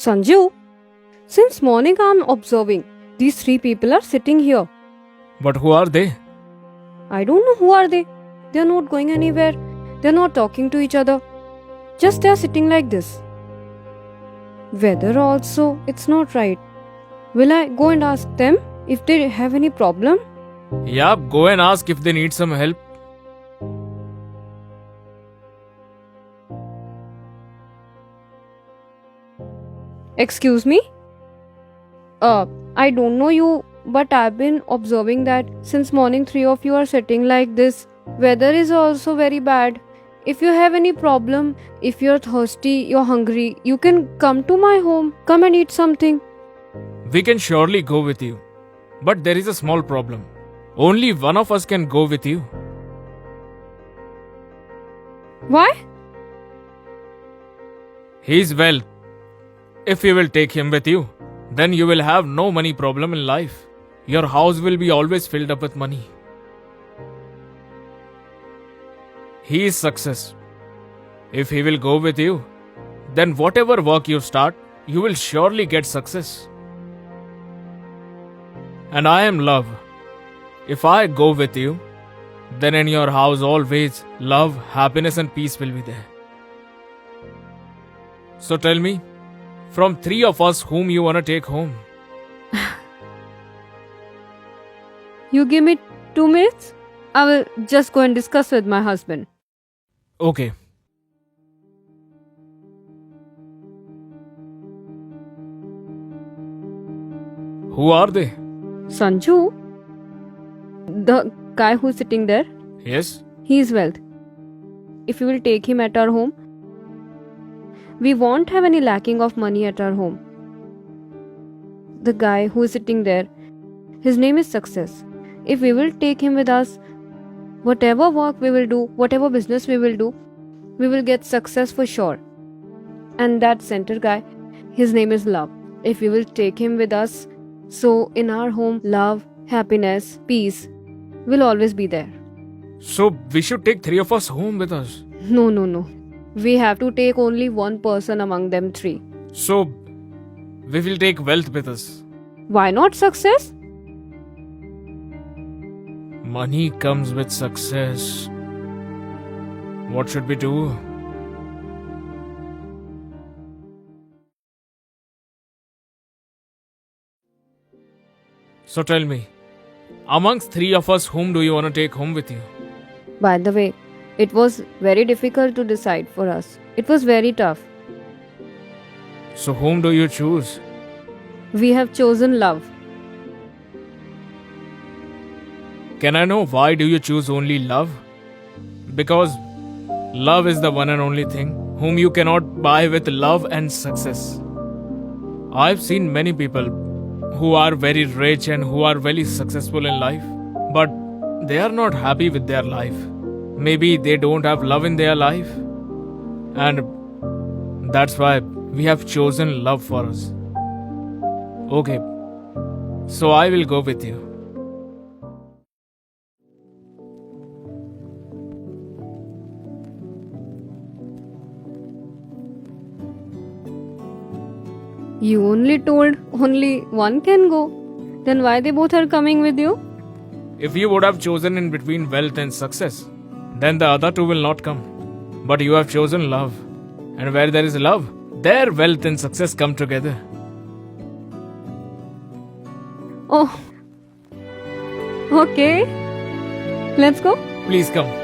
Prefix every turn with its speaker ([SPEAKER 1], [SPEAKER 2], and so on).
[SPEAKER 1] Sanju, since morning I'm observing. These three people are sitting here.
[SPEAKER 2] But who are they?
[SPEAKER 1] I don't know who are they. They're not going anywhere. They're not talking to each other. Just they're sitting like this. Weather also, it's not right. Will I go and ask them if they have any problem?
[SPEAKER 2] Yeah, go and ask if they need some help.
[SPEAKER 1] Excuse me? I don't know you, but I've been observing that since morning three of you are sitting like this. Weather is also very bad. If you have any problem, if you're thirsty, you're hungry, you can come to my home. Come and eat something.
[SPEAKER 2] We can surely go with you. But there is a small problem. Only one of us can go with you.
[SPEAKER 1] Why?
[SPEAKER 2] He's well. If you will take him with you, then you will have no money problem in life. Your house will be always filled up with money. He is success. If he will go with you, then whatever work you start, you will surely get success. And I am love. If I go with you, then in your house always love, happiness and peace will be there. So tell me, from three of us, whom you wanna take home?
[SPEAKER 1] You give me 2 minutes? I will just go and discuss with my husband.
[SPEAKER 2] Okay. Who are they?
[SPEAKER 1] Sanju, the guy who's sitting there,
[SPEAKER 2] Yes?
[SPEAKER 1] he is wealth. If you will take him at our home, we won't have any lacking of money at our home. The guy who is sitting there, his name is Success. If we will take him with us, whatever work we will do, whatever business we will do, we will get success for sure. And that center guy, his name is Love. If we will take him with us, so in our home, love, happiness, peace will always be there.
[SPEAKER 2] So we should take three of us home with us.
[SPEAKER 1] No. We have to take only one person among them three.
[SPEAKER 2] So we will take wealth with us.
[SPEAKER 1] Why not Success?
[SPEAKER 2] Money comes with success. What should we do? So tell me, amongst three of us, whom do you want to take home with you?
[SPEAKER 1] By the way, it was very difficult to decide for us. It was very tough.
[SPEAKER 2] So whom do you choose?
[SPEAKER 1] We have chosen Love.
[SPEAKER 2] Can I know why do you choose only love? Because love is the one and only thing whom you cannot buy with love and success. I've seen many people who are very rich and who are very successful in life, but they are not happy with their life. Maybe they don't have love in their life, and that's why we have chosen love for us. Okay, so I will go with you.
[SPEAKER 1] You only told only one can go. Then why they both are coming with you?
[SPEAKER 2] If you would have chosen in between wealth and success, then the other two will not come. But you have chosen love. And where there is love, there wealth and success come together.
[SPEAKER 1] Oh. Okay. Let's go.
[SPEAKER 2] Please come.